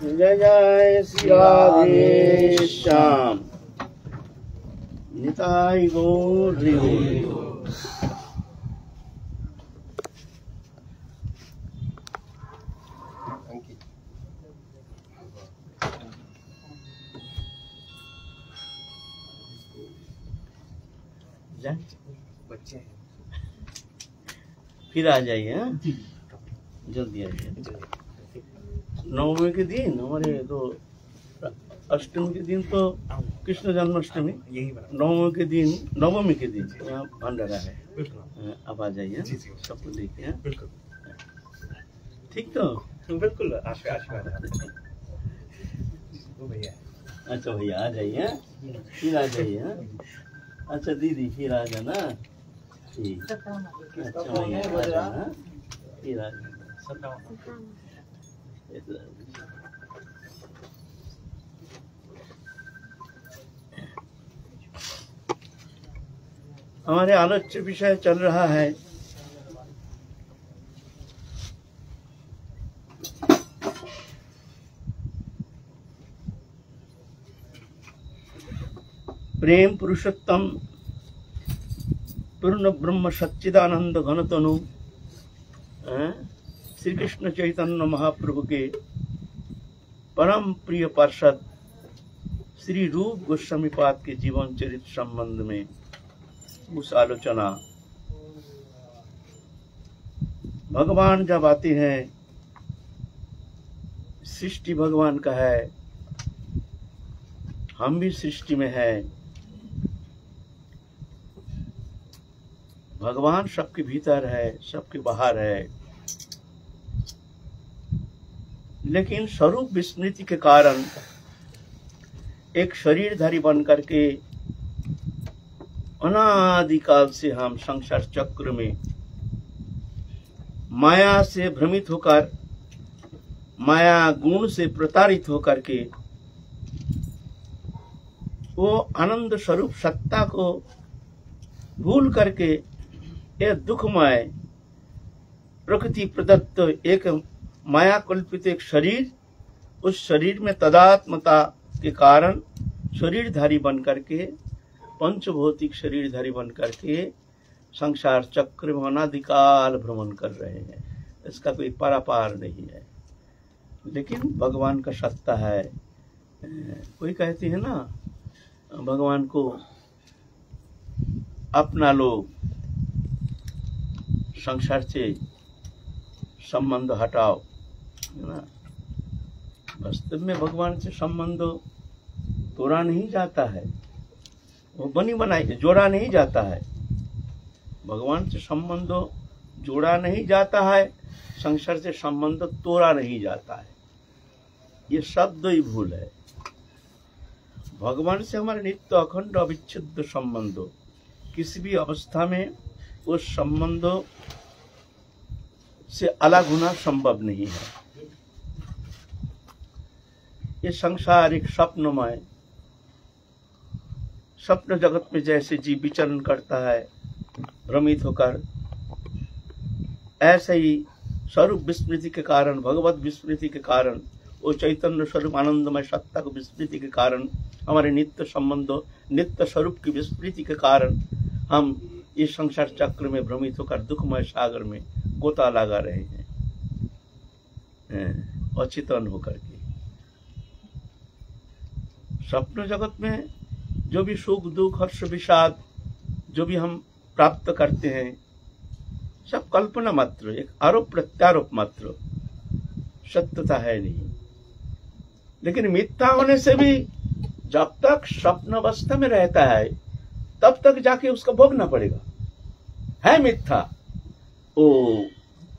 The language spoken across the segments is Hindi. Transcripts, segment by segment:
जय जय श्री राधे श्याम। निताई गौर हरि बोल। बच्चे हैं, फिर आ जाइए, जल्दी आइए। नवमी के दिन हमारे तो अष्टमी के दिन तो कृष्ण जन्माष्टमी, नवमी के दिन यहाँ भंडारा है। अब आ जाइए, सबको देखिए। ठीक तो बिल्कुल आशीर्वाद। अच्छा भैया आ जाइए, फिर आ जाइए। अच्छा दीदी फिर आ जाना। ठीक, अच्छा भैया आ जाना, फिर आ जाना। हमारे आलोच्य विषय चल रहा है प्रेम पुरुषोत्तम पूर्ण ब्रह्म सच्चिदानंद घनतनु श्री कृष्ण चैतन्य महाप्रभु के परम प्रिय पार्षद श्री रूप गोस्वामी पाद के जीवन चरित्र संबंध में उस आलोचना। भगवान जब आते हैं, सृष्टि भगवान का है, हम भी सृष्टि में है। भगवान सबके भीतर है, सबके बाहर है, लेकिन स्वरूप विस्मृति के कारण एक शरीरधारी बन करके अनादिकाल से हम संसार चक्र में माया से भ्रमित होकर, माया गुण से प्रताड़ित होकर के वो आनंद स्वरूप सत्ता को भूल करके यह दुखमय प्रकृति प्रदत्त एक माया कल्पित एक शरीर, उस शरीर में तदात्मता के कारण शरीरधारी बन करके, पंचभौतिक शरीरधारी बन करके संसार चक्र में अनादिकाल भ्रमण कर रहे हैं। इसका कोई पारापार नहीं है, लेकिन भगवान का सत्ता है। कोई कहते हैं ना, भगवान को अपना लो, संसार से संबंध हटाओ, है ना। वास्तव में भगवान से संबंध तोड़ा नहीं जाता है, वो बनी बनाई जोड़ा नहीं जाता है। भगवान से संबंध जोड़ा नहीं जाता है, संसार से संबंध तोड़ा नहीं जाता है। ये शब्द ही भूल है। भगवान से हमारे नित्य अखंड अविच्छेद्य संबंध, किसी भी अवस्था में उस संबंध से अलग होना संभव नहीं है। ये संसार एक स्वप्नमय, स्वप्न जगत में जैसे जीव विचरण करता है भ्रमित होकर, ऐसे ही स्वरूप विस्मृति के कारण, भगवत विस्मृति के कारण, वो चैतन्य स्वरूप आनंदमय सत्ता को विस्मृति के कारण, हमारे नित्य संबंध, नित्य स्वरूप की विस्मृति के कारण हम इस संसार चक्र में भ्रमित होकर दुखमय सागर में गोता लगा रहे हैं, अचेतन होकर के। स्वप्न जगत में जो भी सुख दुख हर्ष विषाद जो भी हम प्राप्त करते हैं, सब कल्पना मात्र, एक आरोप प्रत्यारोप मात्र, सत्यता है नहीं। लेकिन मिथ्या होने से भी जब तक स्वप्न अवस्था में रहता है तब तक जाके उसको भोगना पड़ेगा। है मिथ्या, ओ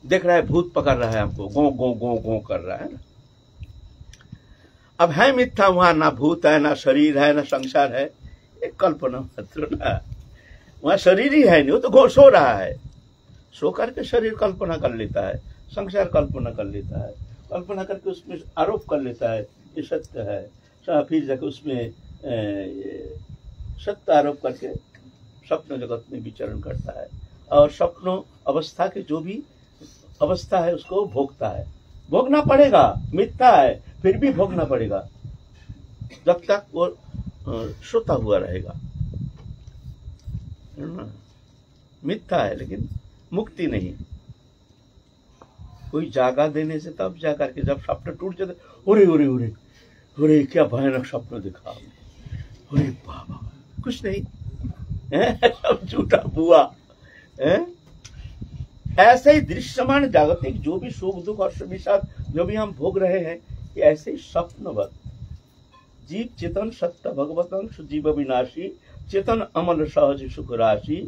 देख रहा है भूत पकड़ रहा है हमको, गो गो गो गो कर रहा है ना। अब है मिथ्या, वहां ना भूत है, ना शरीर है, ना संसार है, एक कल्पना मात्र ना। वहां शरीर ही है नहीं, वो तो सो रहा है, सो करके शरीर कल्पना कर लेता है, संसार कल्पना कर लेता है, कल्पना करके उसमें आरोप कर लेता है ये सत्य है, फिर जाके उसमें सत्य आरोप करके स्वप्न जगत में विचरण करता है, और स्वप्न अवस्था के जो भी अवस्था है उसको भोगता है। भोगना पड़ेगा, मिथ्या है, फिर भी भोगना पड़ेगा जब तक वो सोता हुआ रहेगा, है ना। मिथ्या है लेकिन मुक्ति नहीं। कोई जागा देने से तब जा करके जब स्वप्न टूट जाते, ओरे ओरे ओरे ओरे क्या भयानक स्वप्न दिखा, अरे बाबा कुछ नहीं है, सब झूठा बुआ है। ऐसे ही दृश्यमान जागतिक जो भी सुख दुख और विषाद जो भी हम भोग रहे हैं, ये ऐसे ही स्वप्नवत जीव चेतन सत्य भगवतंश जीव विनाशी चेतन अमल सहज सुख राशि,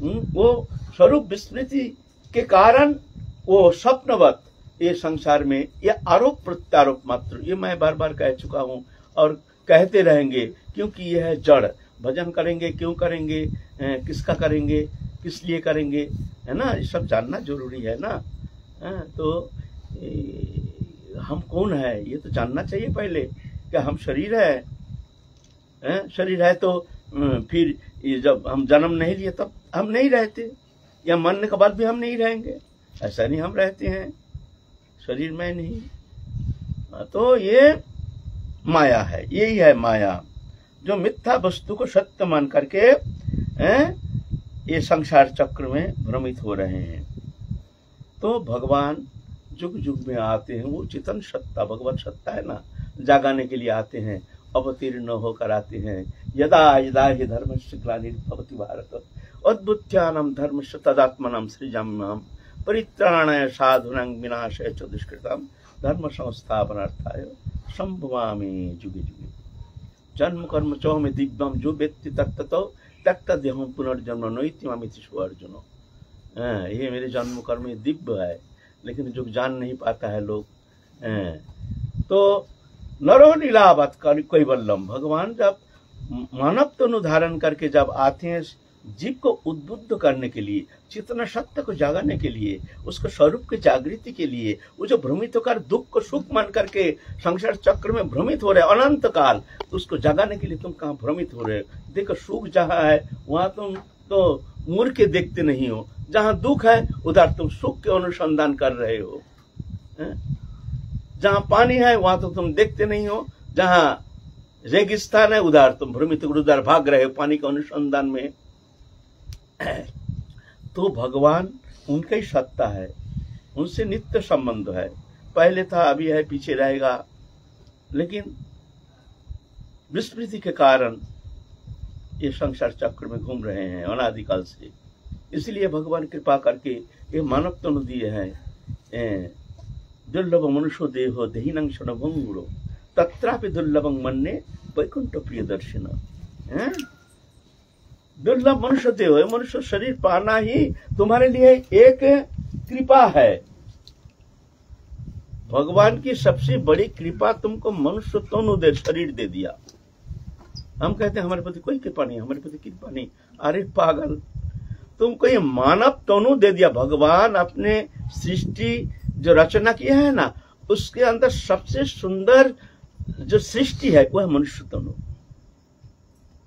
वो स्वरूप विस्मृति के कारण वो स्वप्नवत ये संसार में ये आरोप प्रत्यारोप मात्र, ये मैं बार बार कह चुका हूं और कहते रहेंगे, क्योंकि यह है जड़। भजन करेंगे क्यों करेंगे, किसका करेंगे, किस लिए करेंगे, है ना, ये सब जानना जरूरी है ना। तो हम कौन है ये तो जानना चाहिए पहले। क्या हम शरीर है? शरीर है तो फिर ये जब हम जन्म नहीं लिए तब हम नहीं रहते, या मरने के बाद भी हम नहीं रहेंगे, ऐसा नहीं, हम रहते हैं शरीर में नहीं। तो ये माया है, यही है माया जो मिथ्या वस्तु को सत्य मान करके ये संसार चक्र में भ्रमित हो रहे हैं। तो भगवान जुग जुग में आते हैं, वो चेतन सत्ता भगवत सत्ता है ना, जागाने के लिए आते हैं, अवतीर्ण होकर आते हैं। यदा यदा हि धर्मस्य ग्लानिर्भवति भारत अद्भुत्यानां धर्मस्य तदात्मनां सृजाम्यहं परित्राणाय साधूनां विनाशाय च दुष्कृतां धर्म संस्थापनार्थाय संभवामि जुगे जुगे। जन्म कर्म चौ में दिव्यम जो व्यक्ति तत्तो त्यक्त देहम पुनर्जन्म नैति मामिति अर्जुन। ये मेरे जन्म कर्म दिव्य है, लेकिन जो जान नहीं पाता है लोग। तो नरो लीलावत कैवल्यम, भगवान जब मानव तनु धारण करके जब आते हैं जीव को उद्बुद्ध करने के लिए, चेतना सत्य को जागाने के लिए, उसको स्वरूप की जागृति के लिए, वो जो भ्रमित होकर दुख को सुख मान करके संसार चक्र में भ्रमित हो रहे अनंत काल, तो उसको जगाने के लिए तुम कहाँ भ्रमित हो रहे हो। देखो सुख जहाँ है वहां तुम तो मुड़ के देखते नहीं हो, जहाँ दुख है उधर तुम सुख के अनुसंधान कर रहे हो। जहाँ पानी है वहां तो तुम देखते नहीं हो, जहाँ रेगिस्तान है उधर तुम भ्रमित उधर भाग रहे हो पानी के अनुसंधान में। तो भगवान उनका ही सत्ता है, उनसे नित्य संबंध है, पहले था अभी है पीछे रहेगा, लेकिन विस्मृति के कारण ये संसार चक्र में घूम रहे हैं अनादिकाल से। इसलिए भगवान कृपा करके ये मानव तनु दिए हैं। दुर्लभ मनुष्य देहो देहिनं क्षणभंगुरो तत्रापि दुर्लभं मन्ये वैकुंठ प्रिय दर्शन। दुर्लभ मनुष्य देह है, मनुष्य शरीर पाना ही तुम्हारे लिए एक कृपा है। भगवान की सबसे बड़ी कृपा तुमको मनुष्य तनु दे शरीर दे दिया। हम कहते हैं हमारे प्रति कोई कृपा नहीं, हमारे प्रति कृपा नहीं। अरे पागल, तुमको ये मानव तनु दे दिया। भगवान अपने सृष्टि जो रचना किया है ना, उसके अंदर सबसे सुंदर जो सृष्टि है वो है मनुष्य तनु।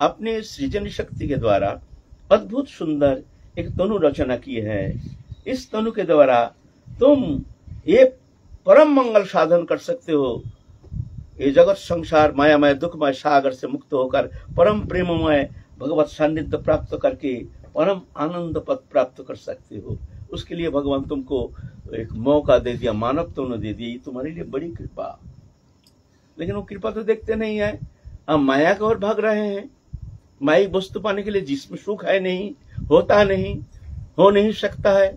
अपनी सृजन शक्ति के द्वारा अद्भुत सुंदर एक तनु रचना की है। इस तनु के द्वारा तुम ये परम मंगल साधन कर सकते हो। ये जगत संसार मायामय दुखमय सागर से मुक्त होकर परम प्रेममय भगवत सान्निध्य प्राप्त करके परम आनंद पद प्राप्त कर सकते हो। उसके लिए भगवान तुमको एक मौका दे दिया, मानव तनु दे दी, तुम्हारे लिए बड़ी कृपा। लेकिन वो कृपा तो देखते नहीं है, हम माया की ओर भाग रहे हैं। माई वस्तु पाने के लिए जिसमें सुख है नहीं, होता नहीं, हो नहीं सकता है।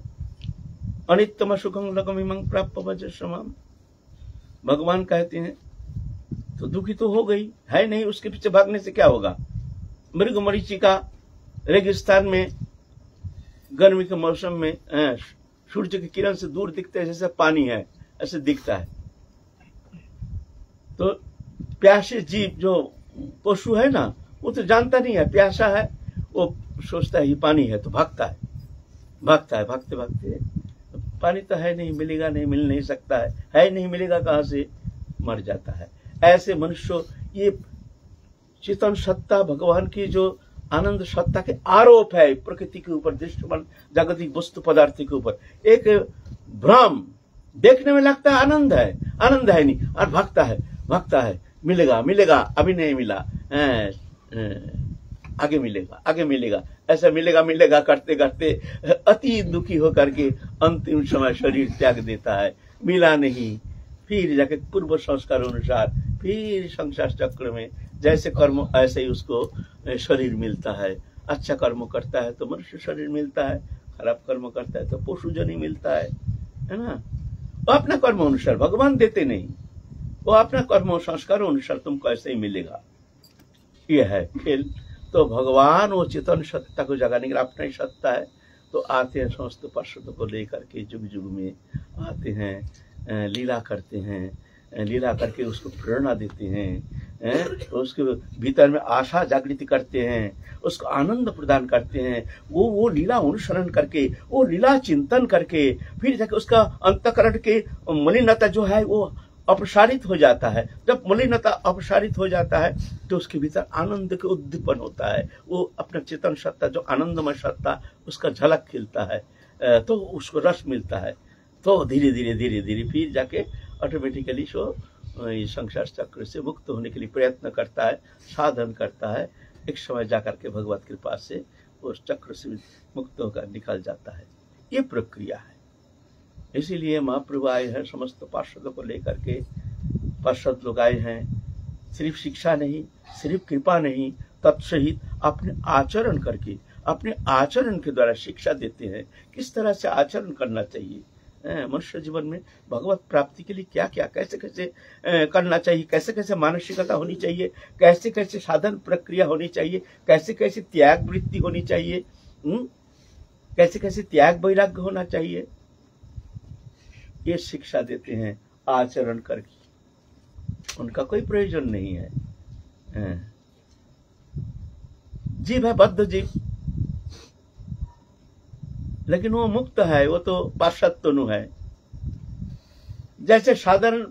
अनित्यम सुखम लगमिमं प्राप्य वज्रसमम्। भगवान कहते हैं तो दुखी तो हो गई है नहीं, उसके पीछे भागने से क्या होगा। मृग मरीचिका रेगिस्तान में गर्मी के मौसम में सूर्य की किरण से दूर दिखते है, जैसे पानी है ऐसे दिखता है। तो प्यासे जीव जो पशु है ना, वो तो जानता नहीं है प्यासा है, वो सोचता है ये पानी है तो भागता है, भागते भागते पानी तो है नहीं, मिलेगा नहीं, मिल नहीं सकता है नहीं, मिलेगा कहाँ से, मर जाता है। ऐसे मनुष्य ये चेतन सत्ता भगवान की जो आनंद सत्ता के आरोप है प्रकृति के ऊपर, दृश्यमान जागतिक वस्तु पदार्थ के ऊपर एक भ्रम। देखने में लगता है आनंद है नहीं, और भागता है। भागता है, मिलेगा मिलेगा, अभी नहीं मिला, आगे मिलेगा आगे मिलेगा, ऐसा मिलेगा मिलेगा करते करते अति दुखी होकर के अंतिम समय शरीर त्याग देता है। मिला नहीं, फिर जाके पूर्व संस्कार अनुसार फिर संसार चक्र में जैसे कर्म ऐसे ही उसको शरीर मिलता है। अच्छा कर्म करता है तो मनुष्य शरीर मिलता है, खराब कर्म करता है तो पशु जन ही मिलता है ना। वो अपना कर्म अनुसार, भगवान देते नहीं, वो अपना कर्म संस्कार अनुसार तुमको ऐसे ही मिलेगा। ये है खेल। तो भगवान वो चेतन सत्ता को जगाने के लिए अपना ही सत्ता है, तो आते हैं समस्त पार्षदों को लेकर के, जुग जुग में आते हैं, लीला करते हैं, लीला करके उसको प्रेरणा देते हैं, उसके भीतर में आशा जागृति करते हैं, उसको आनंद प्रदान करते हैं। वो लीला अनुसरण करके, वो लीला चिंतन करके फिर जाके उसका अंतःकरण के मलिनता जो है वो अपसारित हो जाता है। जब मलिनता अपसारित हो जाता है तो उसके भीतर आनंद के उद्दीपन होता है, वो अपना चेतन सत्ता जो आनंदमय सत्ता उसका झलक खिलता है, तो उसको रस मिलता है। तो धीरे धीरे धीरे धीरे फिर जाके ऑटोमेटिकली सो संसार चक्र से मुक्त होने के लिए प्रयत्न करता है, साधन करता है। एक समय जाकर के भगवत कृपा से उस चक्र से मुक्त होकर निकल जाता है। ये प्रक्रिया है। इसीलिए महाप्रभु आए हैं समस्त पार्षदों को लेकर के। पार्षद लोग आए हैं सिर्फ शिक्षा नहीं, सिर्फ कृपा नहीं, तत्सहित अपने आचरण करके, अपने आचरण के द्वारा शिक्षा देते हैं किस तरह से आचरण करना चाहिए मनुष्य जीवन में, भगवत प्राप्ति के लिए क्या क्या कैसे कैसे करना चाहिए, कैसे कैसे मानसिकता होनी चाहिए, कैसे कैसे साधन प्रक्रिया होनी चाहिए, कैसे कैसे त्याग वृत्ति होनी चाहिए, कैसे कैसे त्याग वैराग्य होना चाहिए, ये शिक्षा देते हैं आचरण करके। उनका कोई प्रयोजन नहीं है। जीव है बद्ध जीव, लेकिन वो मुक्त है, वो तो पार्षद तनु है। जैसे साधारण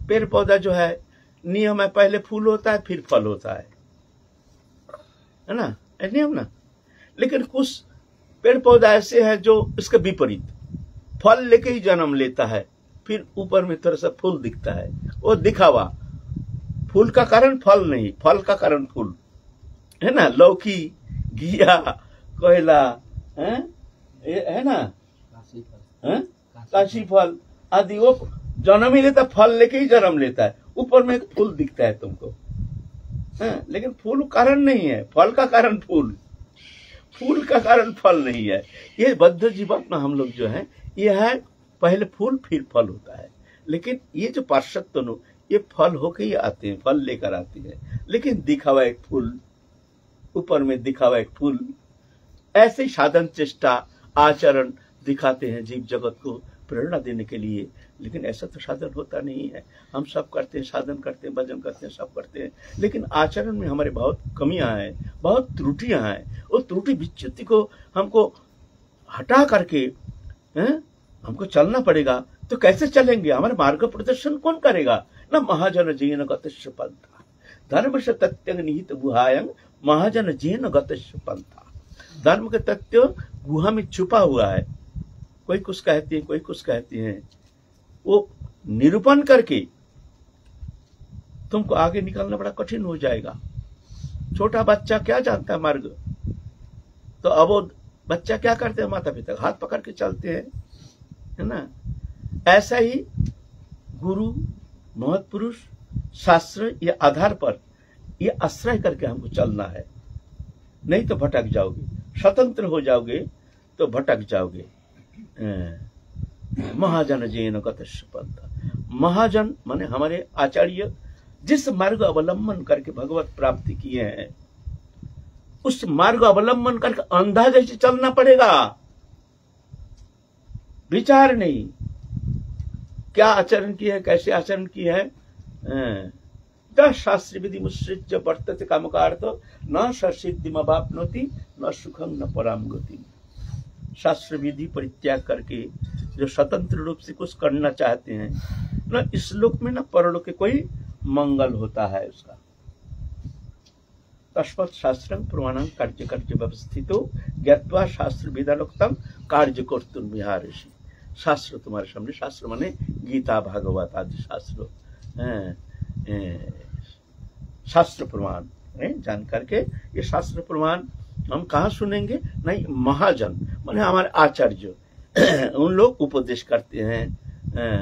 पेड़ पौधा जो है नियम है, पहले फूल होता है फिर फल होता है ना, नियम ना। लेकिन कुछ पेड़ पौधा ऐसे है जो इसके विपरीत, फल लेके ही जन्म लेता है, फिर ऊपर में थोड़ा सा फूल दिखता है, वो दिखावा। फूल का कारण फल नहीं, फल का कारण फूल है ना। लौकी, घिया, कोयला है ना, काशी फल आदि, वो जन्म ही लेता, फल लेके ही जन्म लेता है, ऊपर में एक फूल दिखता है तुमको, लेकिन फूल कारण नहीं है, फल का कारण फूल, फूल का कारण फल नहीं है। ये बद्ध जीवात्मा हम लोग जो है, ये है पहले फूल फिर फल होता है। लेकिन ये जो पार्षद तनु, ये फल होके ही आते हैं, फल लेकर आते हैं, लेकिन दिखावा एक फूल, ऊपर में दिखावा एक फूल। ऐसे साधन चेष्टा आचरण दिखाते हैं जीव जगत को प्रेरणा देने के लिए, लेकिन ऐसा तो साधन होता नहीं है। हम सब करते हैं, साधन करते हैं, भजन करते हैं, सब करते हैं, लेकिन आचरण में हमारे बहुत कमियां हैं, बहुत त्रुटियां हैं। उस त्रुटि विच्युति को हमको हटा करके हमको चलना पड़ेगा। तो कैसे चलेंगे? हमारे मार्ग प्रदर्शन कौन करेगा? न महाजन जीन गतस्य पंथा, धर्म से तथ्य निहित गुहायं महाजन जीन गतस्य पंथा। धर्म के तथ्य गुहा में छुपा हुआ है, कोई कुछ कहते हैं, कोई कुछ कहते हैं। वो निरूपण करके तुमको आगे निकलना बड़ा कठिन हो जाएगा। छोटा बच्चा क्या जानता है मार्ग? तो अबोध बच्चा क्या करते हैं? माता पिता हाथ पकड़ के चलते हैं, है ना। ऐसा ही गुरु, महत्पुरुष, शास्त्र ये आधार पर ये आश्रय करके हमको चलना है, नहीं तो भटक जाओगे। स्वतंत्र हो जाओगे तो भटक जाओगे। महाजन जैन गतस्य पंथा, महाजन माने हमारे आचार्य जिस मार्ग अवलंबन करके भगवत प्राप्ति किए हैं, उस मार्ग अवलंबन करके अंधा जैसे चलना पड़ेगा, विचार नहीं क्या आचरण किया है, कैसे आचरण किया है। शास्त्र विधि मुश्रित वर्तते कामकार्थ न सिद्धिमवाप्नोति न सुखं न पराम गति। शास्त्र विधि परित्याग करके जो स्वतंत्र रूप से कुछ करना चाहते हैं, न इस लोक में न परलोक के कोई मंगल होता है उसका। तस्मात् शास्त्रं प्रमाणं कार्य कार्य व्यवस्थितो ज्ञात्वा शास्त्र विधानोक्तम कार्य कर्तुं विहारसि। शास्त्र तुम्हारे सामने, शास्त्र माने गीता, भागवत आदि शास्त्र शास्त्र प्रमाण जान करके, ये शास्त्र प्रमाण हम कहाँ सुनेंगे? नहीं, महाजन माने हमारे आचार्य उन लोग उपदेश करते हैं,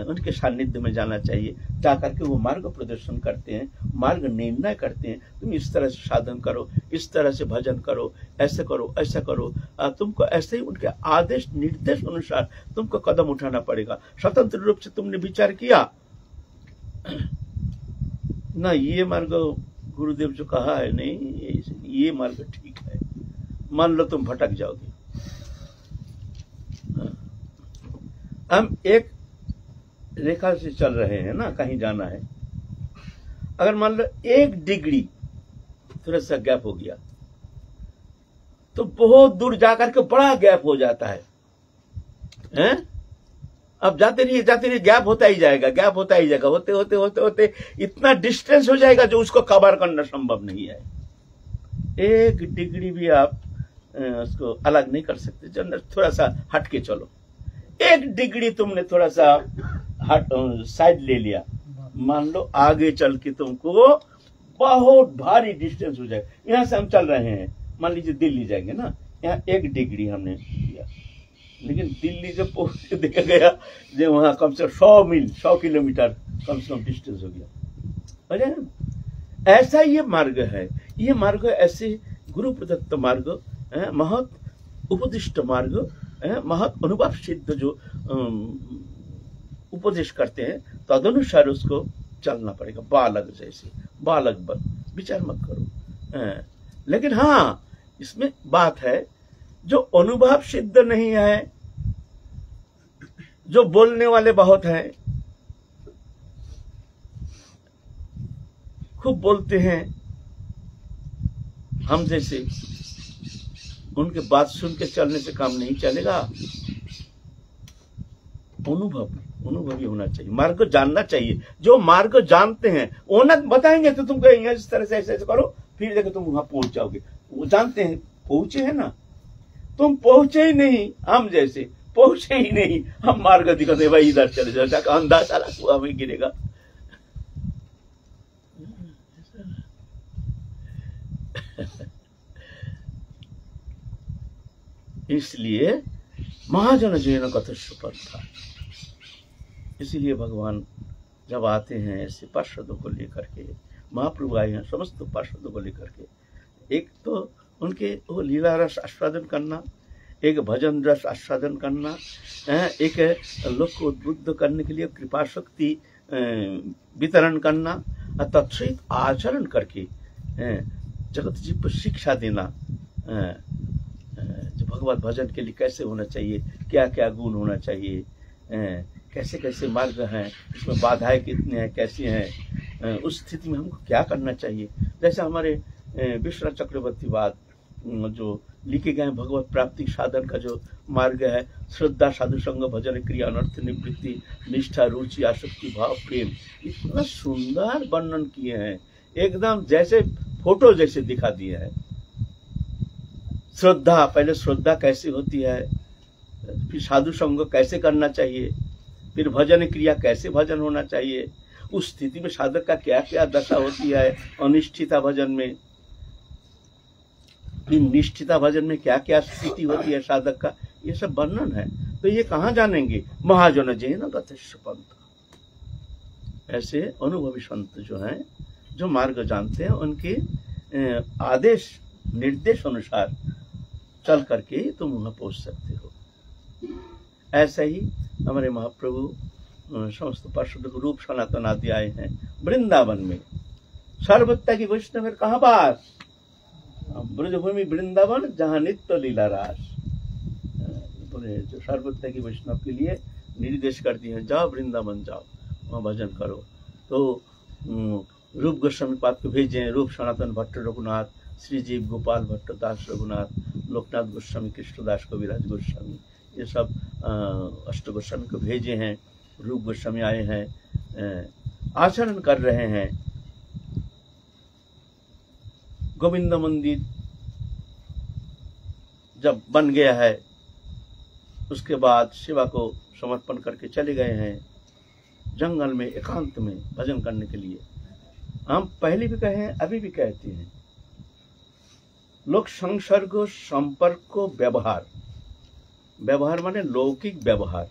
उनके सानिध्य में जाना चाहिए, जा करके वो मार्ग प्रदर्शन करते हैं, मार्ग निर्णय करते हैं। तुम इस तरह से साधन करो, इस तरह से भजन करो, ऐसे करो, ऐसा करो। तुमको ऐसे ही उनके आदेश निर्देश अनुसार तुमको कदम उठाना पड़ेगा। स्वतंत्र रूप से तुमने विचार किया ना, ये मार्ग गुरुदेव जो कहा है, नहीं ये मार्ग ठीक है, मान लो तुम भटक जाओगे। हम एक रेखा से चल रहे हैं ना, कहीं जाना है, अगर मान लो 1 डिग्री थोड़ा सा गैप हो गया तो बहुत दूर जाकर के बड़ा गैप हो जाता है, हैं? अब जाते रहिए गैप होता ही जाएगा, गैप होता ही जाएगा, होते होते होते होते इतना डिस्टेंस हो जाएगा जो उसको कवर करना संभव नहीं है। 1 डिग्री भी आप उसको अलग नहीं कर सकते। जब थोड़ा सा हट के चलो, 1 डिग्री तुमने थोड़ा सा साइड ले लिया, मान लो आगे चल के तुमको बहुत भारी डिस्टेंस हो जाएगा। यहां से हम चल रहे हैं, मान लीजिए दिल्ली जाएंगे ना, यहाँ 1 डिग्री हमने लिया, लेकिन दिल्ली से पहुंच देखा गया जो वहां कम से कम 100 मील 100 किलोमीटर कम से कम डिस्टेंस हो गया। ऐसा ये मार्ग है, ये मार्ग ऐसे गुरु प्रदत्त मार्ग, महत उपदिष्ट मार्ग, महत अनुभव सिद्ध जो उपदेश करते हैं, तदनुसार उसको चलना पड़ेगा। बालक जैसे, बालक बन, विचार मत करो। लेकिन हाँ, इसमें बात है, जो अनुभव सिद्ध नहीं है, जो बोलने वाले बहुत हैं, खूब बोलते हैं, हम जैसे, उनके बात सुन के चलने से काम नहीं चलेगा। अनुभवी होना चाहिए, मार्ग जानना चाहिए। जो मार्ग जानते हैं वो ना बताएंगे तो तुमको यहाँ इस तरह से ऐसे करो, फिर देखो तुम वहां पहुंच जाओगे। वो जानते हैं, पहुंचे हैं ना, तुम पहुंचे ही नहीं, हम जैसे पहुंचे ही नहीं, हम मार्ग दिखाते भाई इधर चले जाओ, जाकर अंधा साला कुआं में गिरेगा। इसलिए महाजन जैन कथस्व पंथा, इसीलिए भगवान जब आते हैं ऐसे पार्षदों को लेकर के, महाप्रभु आए हैं समस्त पार्षदों को लेकर के, एक तो उनके वो लीला रस आस्वादन करना, एक भजन रस आस्वादन करना, एक लोक को उद्बुद्ध करने के लिए कृपा शक्ति वितरण करना, तत्सहित आचरण करके जगत जीव को शिक्षा देना, जो भगवत भजन के लिए कैसे होना चाहिए, क्या क्या गुण होना चाहिए, कैसे कैसे मार्ग हैं, इसमें बाधाएं कितनी हैं, कैसी हैं, उस स्थिति में हमको क्या करना चाहिए। जैसे हमारे विश्वनाथ चक्रवर्ती बाद जो लिखे गए भगवत प्राप्ति साधन का जो मार्ग है, श्रद्धा साधु संग भजन क्रिया अनर्थ निवृत्ति निष्ठा रुचि आसक्ति भाव प्रेम, इतना सुंदर वर्णन किए हैं, एकदम जैसे फोटो जैसे दिखा दिए हैं। श्रद्धा, पहले श्रद्धा कैसे होती है, फिर साधु संग कैसे करना चाहिए, फिर भजन क्रिया कैसे भजन होना चाहिए, उस स्थिति में साधक का क्या क्या दशा होती है, अनिष्ठिता भजन में, फिर निष्ठिता भजन में क्या क्या स्थिति होती है साधक का, ये सब वर्णन है। तो ये कहाँ जानेंगे? महाजन जैन कथस्व पंथा। ऐसे अनुभवी संत जो हैं, जो मार्ग जानते हैं, उनके आदेश निर्देश अनुसार चल करके तुम वहां पहुंच सकते हो। ऐसा ही हमारे महाप्रभु समस्त पार्षद रूप सनातन आदि आए हैं वृंदावन में। सर्वत्या की वैष्णव कहाँ बात? ब्रजभूमि वृंदावन जहाँ नित्य लीला रास। जो सर्वत्या की वैष्णव के लिए निर्देश कर दिए हैं, जाओ वृंदावन जाओ, वहाँ भजन करो। तो रूप गोस्वामी पाद को भेजे, रूप सनातन भट्ट रघुनाथ, श्री जीव गोपाल भट्ट दास रघुनाथ, लोकनाथ गोस्वामी, कृष्णदास कविराज गोस्वामी, ये सब अष्ट गोस्वामी को भेजे हैं। रूप गोस्वामी आए हैं, आचरण कर रहे हैं। गोविंद मंदिर जब बन गया है, उसके बाद सेवा को समर्पण करके चले गए हैं जंगल में एकांत में भजन करने के लिए। हम पहले भी कहे हैं, अभी भी कहते हैं, लोक संसर्ग संपर्क व्यवहार, व्यवहार माने लौकिक व्यवहार,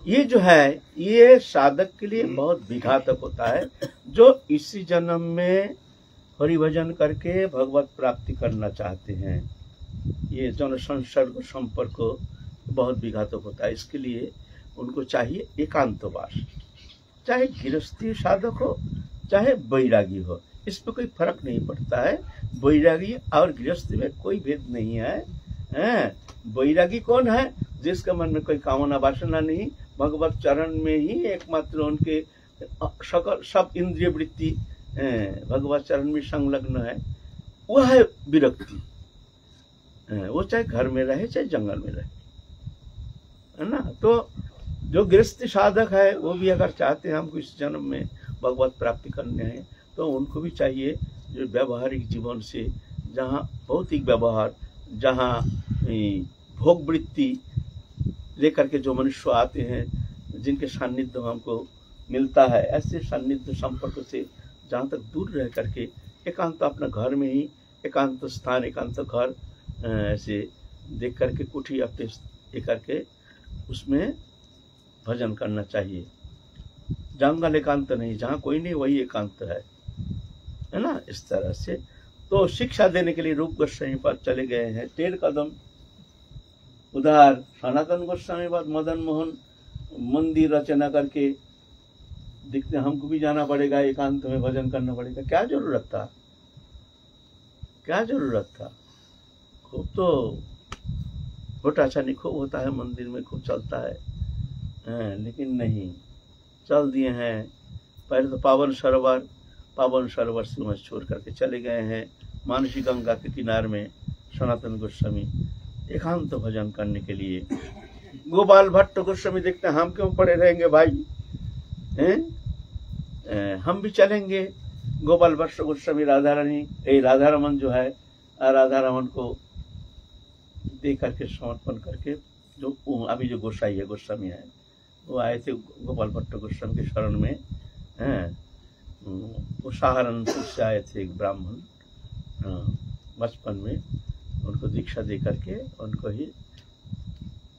ये जो है ये साधक के लिए बहुत विघातक होता है, जो इसी जन्म में हरिभजन करके भगवत प्राप्ति करना चाहते हैं। ये जन संसर्ग संपर्क बहुत विघातक होता है। इसके लिए उनको चाहिए एकांतवास, चाहे गृहस्थी साधक हो चाहे बैरागी हो, इस पर कोई फर्क नहीं पड़ता है। बैरागी और गृहस्थ में कोई भेद नहीं है। बैरागी कौन है? जिसके मन में कोई कामना वासना नहीं, भगवत चरण में ही एकमात्र उनके सकल सब इंद्रिय वृत्ति भगवत चरण में संलग्न है, वह है विरक्ति। वो चाहे घर में रहे चाहे जंगल में रहे, है ना। तो जो गृहस्थ साधक है वो भी अगर चाहते हैं हमको इस जन्म में भगवत प्राप्ति करने हैं, तो उनको भी चाहिए जो व्यवहारिक जीवन से, जहाँ भौतिक व्यवहार, जहाँ भोग वृत्ति लेकर के जो मनुष्य आते हैं, जिनके सान्निध्य हमको मिलता है, ऐसे सान्निध्य संपर्क से जहाँ तक दूर रह करके एकांत अपना घर में ही एकांत स्थान, एकांत घर ऐसे देख करके कुटी अपने दे करके उसमें भजन करना चाहिए। जंगल एकांत नहीं, जहाँ कोई नहीं वही एकांत है ना। इस तरह से तो शिक्षा देने के लिए रूप गोस्वामी पाद चले गए हैं 13 कदम उधार। सनातन गोस्वामी पाद मदन मोहन मंदिर रचना करके दिखते, हमको भी जाना पड़ेगा, एकांत में भजन करना पड़ेगा। क्या जरूरत था, क्या जरूरत था? खूब तो घोटाचानी खूब होता है मंदिर में, खूब चलता है, लेकिन नहीं चल दिए हैं। पहले तो पावन सरोवर से वहाँ छोड़ करके चले गए हैं मानसी गंगा के किनारे में सनातन गोस्वामी एकांत भजन करने के लिए। गोपाल भट्ट गोस्वामी देखते हैं, हम क्यों पड़े रहेंगे भाई, हम भी चलेंगे। गोपाल भट्ट गोस्वामी राधा रमन जो है, राधा रमन को दे करके समर्पण करके, जो अभी जो गोस्वामी है वो आए थे गोपाल भट्ट गोस्वामी के शरण में। वो सहारनपुर से आए थे, एक ब्राह्मण, बचपन में उनको दीक्षा दे करके उनको ही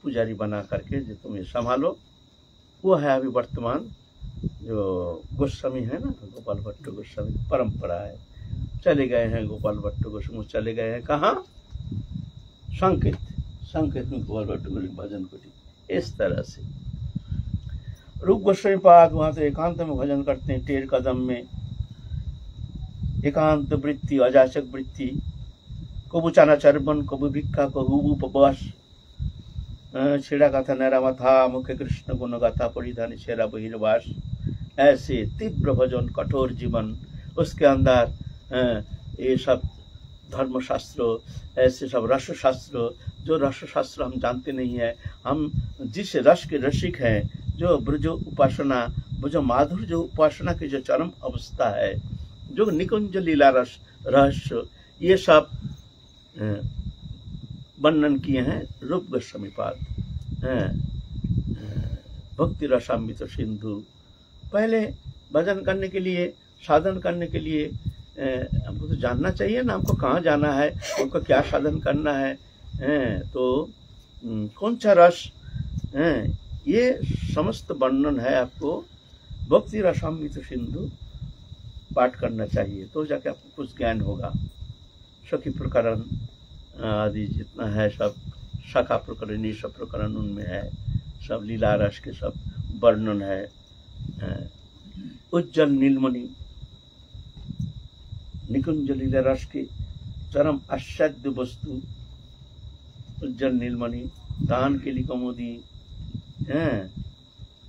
पुजारी बना करके जो तुम्हें संभालो, वो है अभी वर्तमान जो गोस्वामी है ना, गोपाल भट्ट गोस्वामी की परंपरा है। चले गए हैं गोपाल भट्ट गोस्वामी, चले गए हैं कहाँ? संकेत में गोपाल भट्ट गोस्वामी भजन कुटी। इस तरह से रूप गोस्वामी पाद वहां से एकांत में भजन करते हैं 13 कदम में। एकांत वृत्ति, अजाचक वृत्ति, कबू चाना चर्बन, कबू भिक्खा, कबू उपवास, छेड़ा गाथा नैरा माथा, मुख्य कृष्ण गुण गाथा, परिधान छेरा बहिर्वास। ऐसे तीव्र भजन, कठोर जीवन, उसके अंदर ये सब धर्मशास्त्र, ऐसे सब रस शास्त्र, जो रस शास्त्र हम जानते नहीं है। हम जिस रस के रसिक हैं, जो ब्रज उपासना, जो माधुर जो उपासना की जो चरम अवस्था है, जो निकुंज लीला रस रहस्य, ये सब वर्णन किए हैं रूप गोस्वामी पाद। भक्ति रसामृत सिंधु। पहले भजन करने के लिए, साधन करने के लिए हमको तो जानना चाहिए ना, हमको कहाँ जाना है, हमको क्या साधन करना है, तो कौन सा रस, ये समस्त वर्णन है। आपको भक्ति रसामृत सिंधु पाठ करना चाहिए, तो जाके आपको कुछ ज्ञान होगा। सखी प्रकरण आदि जितना है सब, शाखा प्रकरण, ये सब प्रकरण उनमें है, सब लीला रस के सब वर्णन है। उज्जवल नीलमणि, निकुंज लीला रस के चरम आस्वाद्य वस्तु, उज्जवल नीलमणि, दान के लिए कमोदी,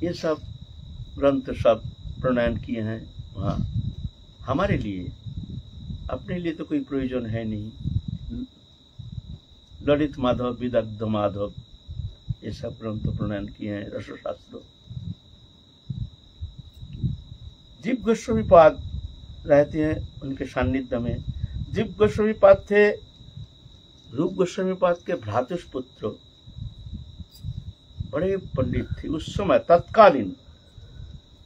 ये सब ग्रंथ सब प्रणयन किए हैं वहाँ हमारे लिए। अपने लिए तो कोई प्रयोजन है नहीं। ललित माधव, विदग्ध माधव, ये सब ग्रंथ प्रणयन किए हैं, रसशास्त्र। जीव गोस्वामी पाद रहते हैं उनके सान्निध्य में। जीव गोस्वामी पाद थे रूप गोस्वामी पाद के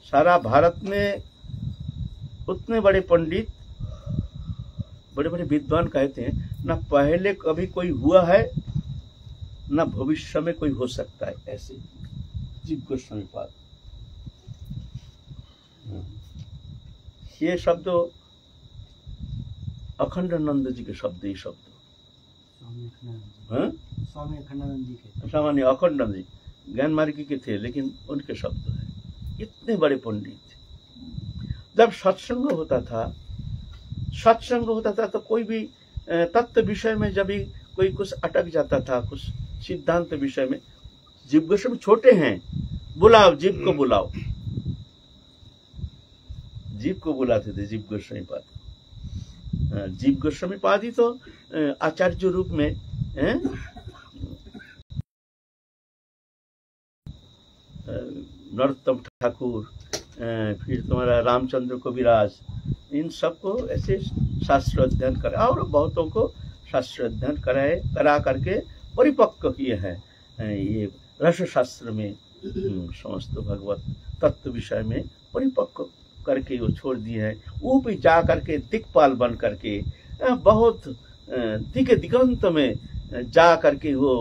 सारा भारत में उतने बड़े पंडित, बड़े बड़े विद्वान कहते हैं ना पहले कभी कोई हुआ है ना भविष्य में कोई हो सकता है ऐसे। जीव गोस्वामी पाद ये शब्द अखंडानंद जी के शब्द, ये शब्द स्वामी अखंडानंद जी के, सामान्य अखंडानंद जी ज्ञान मार्गी के थे लेकिन उनके शब्द है। इतने बड़े पंडित थे। जब सत्संग होता था तो कोई भी तत्व विषय में जब भी कोई कुछ अटक जाता था, कुछ सिद्धांत विषय में, जीव गोस्वामी छोटे हैं, बुलाओ जीव को बुलाओ, जीव को बुलाते थे जीव गोस्वामी पाद। जीव गोस्वामी पाद ही तो आचार्य रूप में नरोत्तम ठाकुर, फिर तुम्हारा रामचंद्र कविराज, इन सबको ऐसे शास्त्र अध्ययन करा और बहुतों को शास्त्र अध्ययन करा करके परिपक्व किए हैं। ये रस शास्त्र में समस्त भगवत तत्व विषय में परिपक्व करके वो छोड़ दिए हैं। वो भी जा करके दिक्पाल बन करके बहुत दिगंत में जा करके वो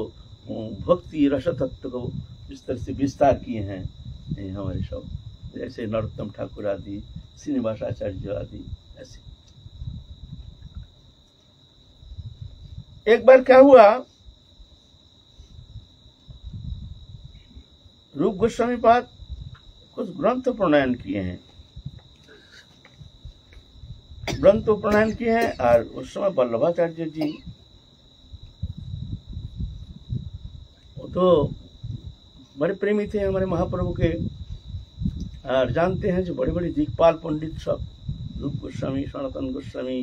भक्ति रस तत्व को इस तरह से विस्तार किए हैं हमारे सब, जैसे नरोत्तम ठाकुर आदि, श्रीनिवास आचार्य आदि। ऐसे एक बार क्या हुआ, रूप गोस्वामी पाद कुछ ग्रंथ प्रणयन किए हैं, और उस समय वल्लभाचार्य जी वो तो बड़े प्रेमी थे हमारे महाप्रभु के, और जानते हैं जो बड़े बड़े दिक्पाल पंडित सब, रूप गोस्वामी, सनातन गोस्वामी,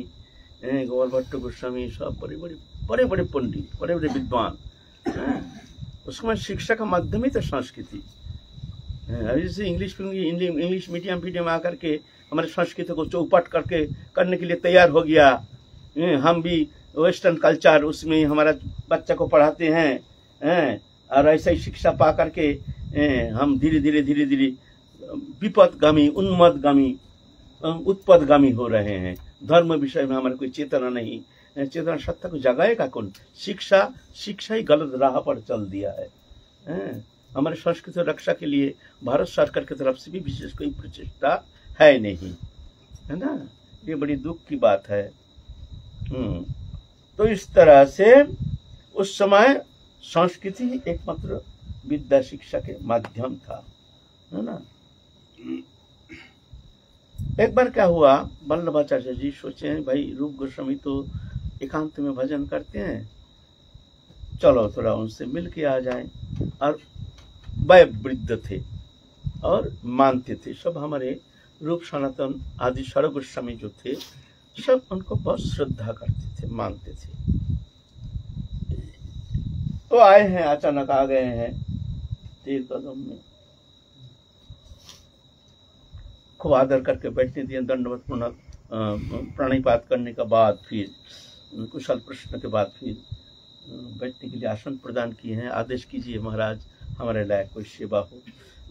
गोपाल भट्ट गोस्वामी, सब बड़े बड़े पंडित, बड़े बड़े विद्वान। उसमें शिक्षा का माध्यम ही तो संस्कृति। अभी जैसे इंग्लिश मीडियम आकर के हमारे संस्कृति को चौपट करके करने के लिए तैयार हो गया। हम भी वेस्टर्न कल्चर उसमें हमारा बच्चा को पढ़ाते हैं, और ऐसा ही शिक्षा पा करके हम धीरे धीरे विपदगामी, उन्मदगामी, उत्पदगामी हो रहे हैं। धर्म विषय में हमारे कोई चेतना नहीं, चेतना सत्ता को जगाएगा कौन? शिक्षा ही गलत राह पर चल दिया है। हमारे संस्कृति रक्षा के लिए भारत सरकार की तरफ से भी विशेष कोई प्रचेष्टा है नहीं, है ना। ये बड़ी दुख की बात है। तो इस तरह से उस समय संस्कृति एकमात्र विद्या शिक्षा के माध्यम था, है ना। एक बार क्या हुआ, वल्लभाचार्य जी सोचे भाई रूप गोस्वामी तो एकांत में भजन करते हैं, चलो थोड़ा उनसे मिल के आ जाए। और वय वृद्ध थे और मानते थे सब, हमारे रूप सनातन आदि षड़ गोस्वामी जो थे सब उनको बहुत श्रद्धा करते थे, मानते थे। तो आए हैं, अचानक आ गए हैं तीर कदम में, खूब आदर करके बैठने दिए। दंडवत प्रणिपात करने के बाद फिर कुशल प्रश्न के बाद फिर बैठने के लिए आसन प्रदान किए हैं। आदेश कीजिए महाराज, हमारे लायक कोई सेवा हो।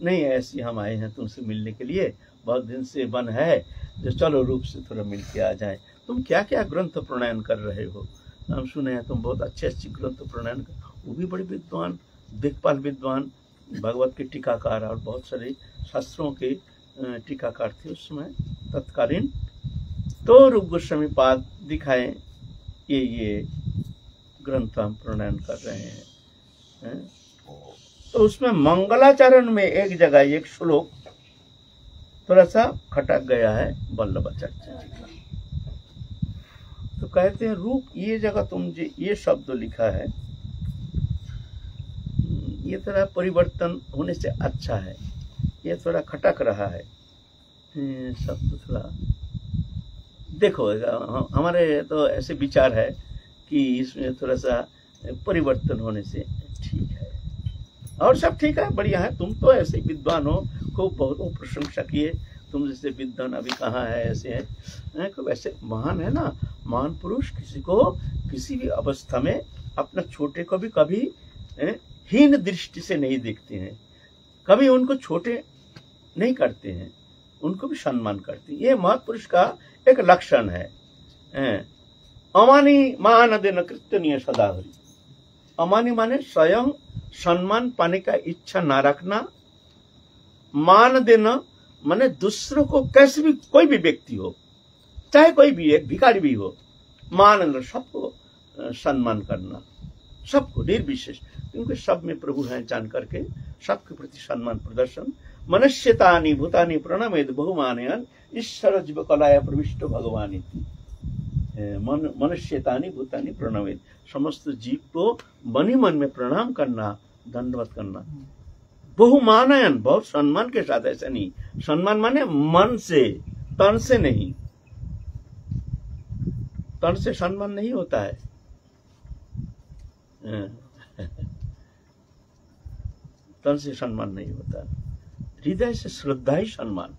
नहीं, ऐसी हम आए हैं तुमसे मिलने के लिए, बहुत दिन से मन है जो चलो रूप से थोड़ा मिल के आ जाए। तुम क्या क्या ग्रंथ प्रणयन कर रहे हो? हम सुने हैं तुम बहुत अच्छे ग्रंथ प्रणयन कर, वो भी बड़े विद्वान, दिक्पाल विद्वान, भगवत के टीकाकार और बहुत सारे शास्त्रों के टीकाकार थे उस समय तत्कालीन। तो रूप गोस्वामी पाद दिखाए ये ग्रंथ हम प्रणयन कर रहे हैं। तो उसमें मंगलाचरण में एक जगह एक श्लोक थोड़ा सा खटक गया है वल्लभाचार्य जी का। तो कहते हैं रूप, ये जगह तुम जो ये शब्द लिखा है ये थोड़ा परिवर्तन होने से अच्छा है, ये थोड़ा खटक रहा है शब्द थोड़ा। देखो हमारे तो ऐसे विचार है कि इसमें थोड़ा सा परिवर्तन होने से ठीक है, और सब ठीक है, बढ़िया है। तुम तो ऐसे विद्वान हो, खूब बहुत प्रशंसा किए, तुम जैसे विद्वान अभी कहाँ है, ऐसे है खूब ऐसे महान है ना। महान पुरुष किसी को किसी भी अवस्था में अपना छोटे को भी कभी हीन दृष्टि से नहीं देखते हैं, कभी उनको छोटे नहीं करते हैं। उनको भी सम्मान करती। ये महापुरुष का एक लक्षण है। अमानी मान देन कृत्यनीय सदावरी। अमानी माने स्वयं सम्मान पाने का इच्छा ना रखना, मान देना माने दूसरों को कैसे भी, कोई भी व्यक्ति हो, चाहे कोई भी एक भिखारी भी हो, मान सबको सम्मान करना, सबको निर्विशेष, क्योंकि सब में प्रभु हैं जान करके सबके प्रति सम्मान प्रदर्शन। मनुष्यतानि भूतानि प्रणमेद बहुमानयन ईश्वर जीव कलाय प्रविष्ट भगवान। मनुष्यतानि भूतानि प्रणमेद, समस्त जीव को मनी मन में प्रणाम करना, दंडवत करना। बहुमानयन, बहुत सम्मान के साथ। ऐसा नहीं, सम्मान माने मन से, तन से नहीं। तन से सम्मान नहीं होता है। तन से सम्मान नहीं होता, हृदय से श्रद्धा ही सम्मान।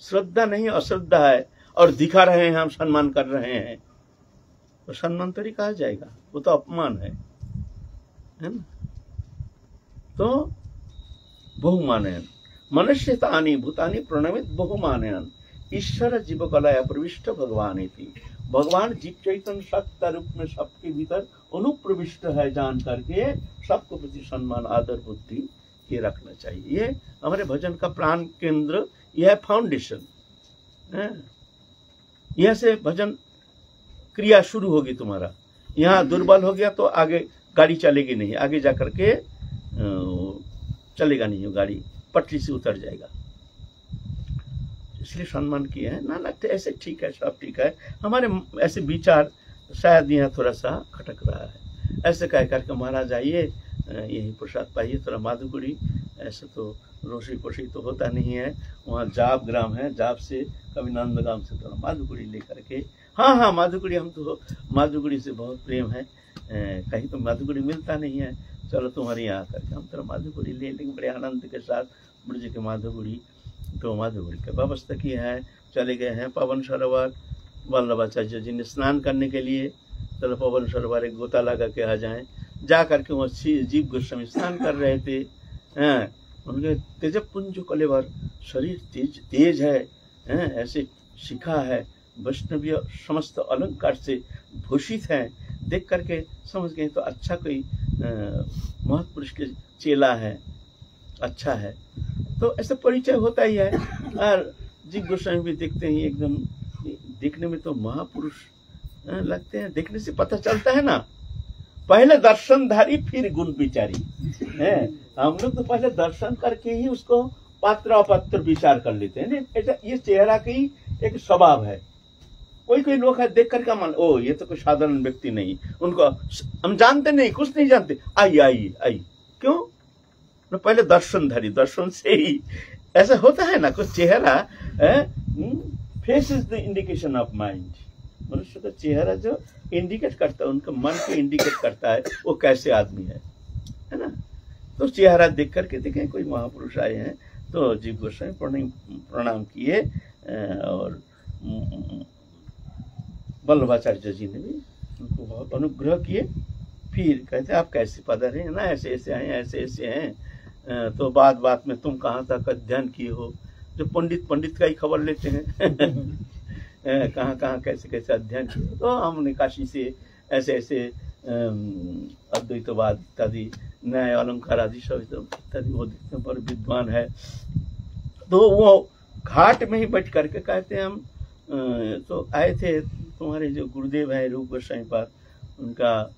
श्रद्धा नहीं अश्रद्धा है और दिखा रहे हैं हम सम्मान कर रहे हैं, तो सम्मान तो नहीं कहा जाएगा, वो तो अपमान है ना। तो बहुमानयन मनुष्यतानि भूतानि प्रणमित बहुमानयन ईश्वर जीव कलाया प्रविष्ट भगवान थी। भगवान जीव चैतन्य सत्ता रूप में सबके भीतर अनुप्रविष्ट है जान करके सबको प्रति सम्मान आदर बुद्धि के रखना चाहिए। ये हमारे भजन का प्राण केंद्र, यह फाउंडेशन है। यह से भजन क्रिया शुरू होगी तुम्हारा। यहाँ दुर्बल हो गया तो आगे गाड़ी चलेगी नहीं, आगे जाकर के चलेगा नहीं, गाड़ी पटरी से उतर जाएगा। इसलिए सम्मान किए हैं ना, लगते ऐसे ठीक है, सब ठीक है। हमारे ऐसे विचार शायद यहाँ थोड़ा सा खटक रहा है। ऐसे कह करके महाराज आइए, यही प्रसाद पाइए, थोड़ा माधुकुड़ी, ऐसे तो रोशी पोशी तो होता नहीं है। वहाँ जाप ग्राम है, जाप से कभी नंदगाम से थोड़ा माधुकुड़ी लेकर के, हाँ माधुकुड़ी, हम तो माधुकुड़ी से बहुत प्रेम है, कहीं तो माधुकुड़ी मिलता नहीं है, चलो तुम्हारे यहाँ करके हम थोड़ा माधुकुड़ी ले लेंगे बड़े आनंद के साथ। ब्रज के माधुकुड़ी, तो माधुकुड़ी की व्यवस्था की है। चले गए हैं पवन सरोवर, वल्लभाचार्य जी ने स्नान करने के लिए, चलो पवन सरोवर एक गोता लगा के आ जाएं। जा करके वो जीव गोस्वामी स्नान कर रहे थे। उनके तेजपुंज कलेवर, शरीर तेज है, ऐसे शिखा है, वैष्णवीय समस्त अलंकार से भूषित हैं। देख करके समझ गए तो अच्छा कोई महापुरुष के चेला है, अच्छा है, तो ऐसा परिचय होता ही है। और जीव गोस्वामी भी देखते हैं, एकदम देखने में तो महापुरुष लगते हैं, देखने से पता चलता है ना। पहले दर्शनधारी फिर गुण विचारी है। हम लोग तो पहले दर्शन करके ही उसको पात्र अपात्र विचार कर लेते हैं। ऐसा ये चेहरा की एक स्वभाव है। कोई लोग है देख करके मान, ओ ये तो कोई साधारण व्यक्ति नहीं, उनको हम जानते नहीं, कुछ नहीं जानते, आई क्यों? पहले दर्शनधारी, दर्शन से ही ऐसा होता है ना। कुछ चेहरा, face is the indication of mind. मनुष्य का चेहरा जो इंडिकेट करता है, उनका मन को इंडिकेट करता है वो कैसे आदमी है ना। तो चेहरा देख करके देखें कोई महापुरुष आए हैं, तो जीव गोस्वामी प्रणाम किए और वल्लभाचार्य जी ने भी उनको बहुत अनुग्रह किए। फिर कहते आप कैसे पधारे ना, ऐसे ऐसे हैं, ऐसे ऐसे हैं। तो बात में तुम कहाँ तक अध्ययन किए हो? जो पंडित का ही खबर लेते हैं कहाँ कैसे कैसे अध्ययन किए। तो हमने काशी से ऐसे ऐसे अद्वैतवाद इत्यादि, न्याय अलंकार आदि सब इत्यादि वो देखते हैं, पर विद्वान है। तो वो घाट में ही बैठ करके कहते हैं हम तो आए थे, तुम्हारे जो गुरुदेव है रूप गोस्वामी पाद, उनका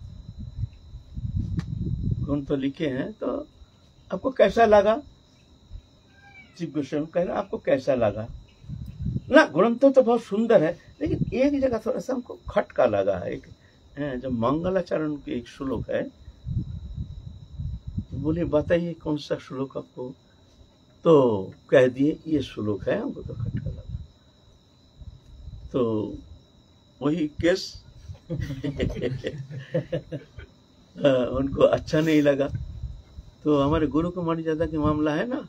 गुण तो लिखे हैं, तो आपको कैसा लगा? जीव गोस्वामी कह रहे आपको कैसा लगा ना? ग्रंथ तो बहुत सुंदर है, लेकिन एक जगह थोड़ा सा हमको खटका लगा है। एक जो मंगलाचरण के एक श्लोक है, बोले बताइए कौन सा श्लोक आपको? तो कह दिए ये श्लोक है, हमको तो खटका लगा। तो वही केस उनको अच्छा नहीं लगा। तो हमारे गुरु को मर्यादा का मामला है ना,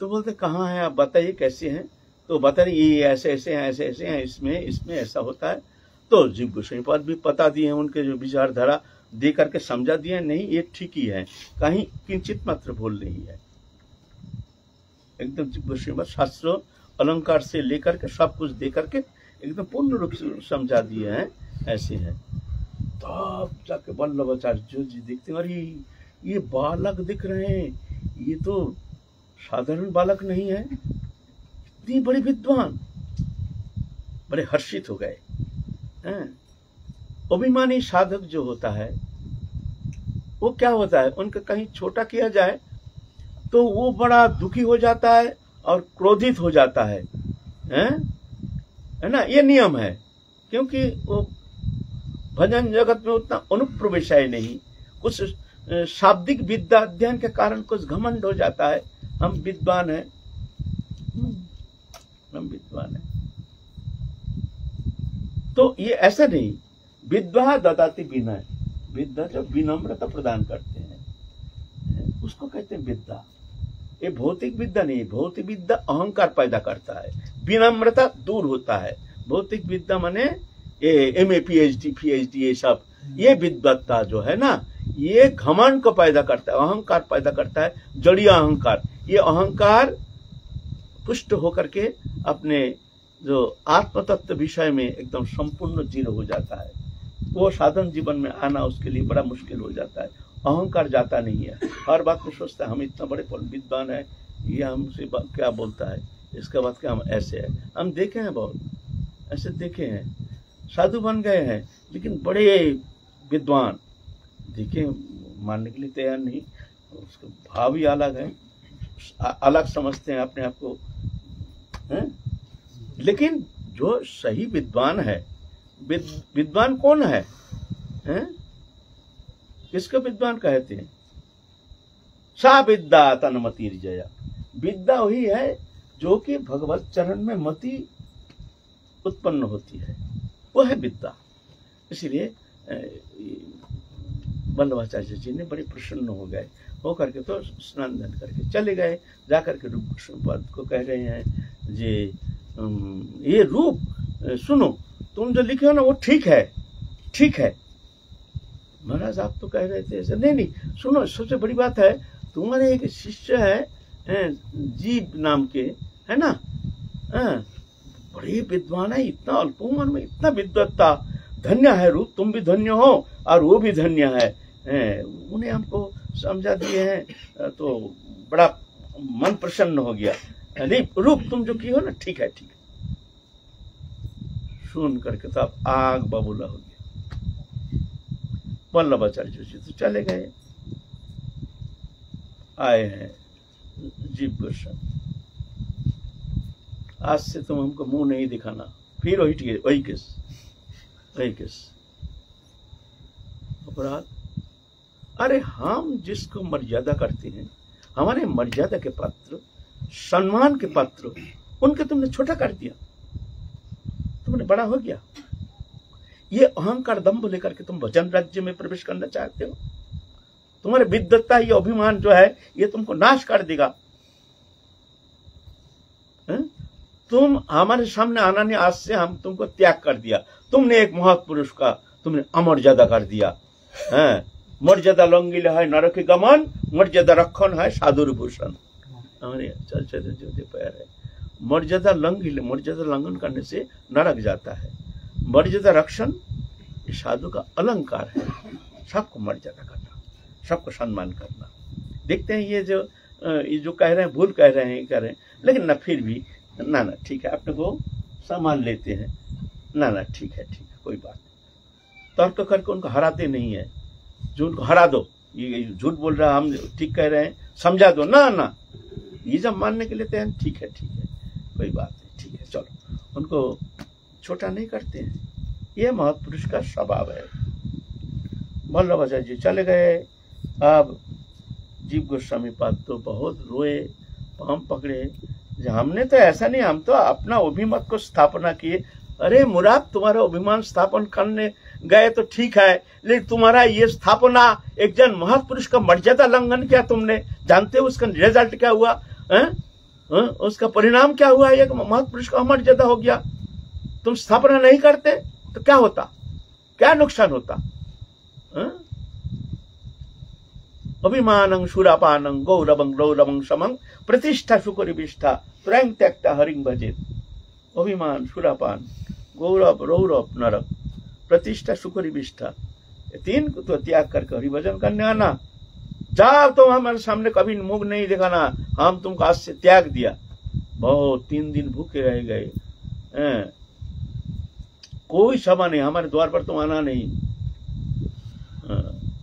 तो बोलते कहाँ है आप बताइए कैसे हैं? तो बता रही ये ऐसे ऐसे हैं, ऐसे ऐसे हैं, इसमें ऐसा होता है। तो जीव गोस्वामी पाद भी बता दिए हैं, उनके जो विचारधारा दे करके समझा दिए, नहीं ये ठीक ही है, कहीं किंचित मात्र भूल नहीं है। एकदम जीव गोस्वामी पाद शास्त्र अलंकार से लेकर के सब कुछ दे करके एकदम पूर्ण रूप से समझा दिए हैं, ऐसे है। तब जाके वल्लभाचार्य जी देखते हैं, अरे ये बालक दिख रहे हैं, ये तो साधारण बालक नहीं है, इतनी बड़ी विद्वान, बड़े हर्षित हो गए हैं। अभिमानी साधक जो होता है वो क्या होता है, उनका कहीं छोटा किया जाए तो वो बड़ा दुखी हो जाता है और क्रोधित हो जाता है ना, ये नियम है। क्योंकि वो भजन जगत में उतना अनुप्रवेश है नहीं, कुछ शाब्दिक विद्या अध्ययन के कारण कुछ घमंड हो जाता है, हम विद्वान हैं, हम विद्वान हैं। तो ये ऐसा नहीं, विद्वा ददाति विनय, विद्या जो विनम्रता प्रदान करते हैं उसको कहते हैं विद्या। ये भौतिक विद्या नहीं, भौतिक विद्या अहंकार पैदा करता है, विनम्रता दूर होता है। भौतिक विद्या माने ये MA PhD ये सब, ये विद्वत्ता जो है ना, ये घमंड को पैदा करता है, अहंकार पैदा करता है, जड़िया अहंकार। ये अहंकार पुष्ट होकर के अपने जो आत्म तत्व विषय में एकदम संपूर्ण जीरो हो जाता है। वो साधन जीवन में आना उसके लिए बड़ा मुश्किल हो जाता है। अहंकार जाता नहीं है, हर बात में सोचता है हम इतना बड़े विद्वान है, ये हमसे क्या बोलता है, इसके बाद क्या हम ऐसे है। हम देखे हैं, बहुत ऐसे देखे हैं, साधु बन गए हैं लेकिन बड़े विद्वान, देखे मानने के लिए तैयार नहीं, उसका भाव ही अलग है, अलग समझते हैं अपने आप को है? लेकिन जो सही विद्वान है, विद्वान कौन है? किसको विद्वान कहते हैं? सा विद्या तन्मति जया, विद्या वही है जो कि भगवत चरण में मति उत्पन्न होती है, वो है विद्या। इसलिए वल्लभाचार्य जी ने बड़े प्रसन्न हो गए, हो करके तो स्नान दान करके चले गए। जाकर के रूप गोस्वामी को कह रहे हैं जी ये रूप सुनो, तुम जो लिखे हो ना वो ठीक है, ठीक है। महाराज आप तो कह रहे थे ऐसे, नहीं नहीं सुनो, सबसे बड़ी बात है तुम्हारे एक शिष्य है जीव नाम के, है ना, बड़े विद्वान है, इतना अल्प उम्र में इतना विद्वत्ता, धन्य है रूप, तुम भी धन्य हो और वो भी धन्य है। उन्हें हमको समझा दिए हैं तो बड़ा मन प्रसन्न हो गया। नहीं रूप तुम जो की हो ना ठीक है, ठीक है। सुन करके तो अब आग बबूला हो गया। वल्लभाचार्य जी तो चले गए, आए हैं जीव गोस्वामी, आज से तुम हमको मुंह नहीं दिखाना। फिर वही केस अपराध। अरे हम जिसको मर्यादा करते हैं, हमारे मर्यादा के पात्र, सम्मान के पात्र, उनके तुमने छोटा कर दिया, तुमने बड़ा हो गया। ये अहंकार दंभ लेकर के तुम भजन राज्य में प्रवेश करना चाहते हो, तुम्हारे विद्वत्ता, ये अभिमान जो है ये तुमको नाश कर देगा। तुम हमारे सामने आना नहीं, आज से हम तुमको त्याग कर दिया। तुमने एक महत्पुरुष का तुमने अमर्यादा कर दिया। मर्यादा लंघिल है नरक गमन, मर्यादा रक्षण है साधुर भूषण। हमारे चर्चा जो पैर है, मर्यादा लंघन करने से नरक जाता है, मर्यादा रक्षण साधु का अलंकार है। सबको मर्यादा करना, सबको सम्मान करना। देखते हैं ये जो कह रहे हैं भूल कह रहे हैं, लेकिन ना फिर भी ना ठीक है, अपने को सामान लेते हैं, ना ठीक है कोई बात नहीं। तर्क करके उनको हराते नहीं है, जो उनको हरा दो, ये झूठ बोल रहा है, हम ठीक कह रहे हैं, समझा दो, ना ये जब मानने के लिए तैयार, ठीक है कोई बात नहीं, ठीक है चलो। उनको छोटा नहीं करते हैं, ये महत्पुरुष का स्वभाव है। वल्लभाचार्य जी चले गए। अब जीव गोस्वामी पाद तो बहुत रोए, पांव पकड़े, हमने तो ऐसा नहीं, हम तो अपना अभिमत को स्थापना किए। अरे मुराद, तुम्हारा अभिमान स्थापन करने गए तो ठीक है, लेकिन तुम्हारा ये स्थापना एक जन महापुरुष का मर्यादा लंघन किया तुमने, जानते हो उसका रिजल्ट क्या हुआ उसका परिणाम क्या हुआ? एक महापुरुष का मर्यादा हो गया। तुम स्थापना नहीं करते तो क्या होता, क्या नुकसान होता? अभिमानं शूरापानं गौरवं रौरवं समं प्रतिष्ठा शुकरिविष्ठा त्रयं त्यक्ता हरिं भजेत। अभिमान, शूरापान, गौरव, रौरव, नरक, प्रतिष्ठा, शुकरिविष्ठा, ये तीन को तो त्याग करके हरिभजन करने आना। जाओ तुम हमारे सामने कभी मुंह नहीं दिखाना, हम तुमको आज से त्याग दिया। बहुत 3 दिन भूखे रह गए, कोई क्षमा नहीं, हमारे द्वार पर तुम आना नहीं,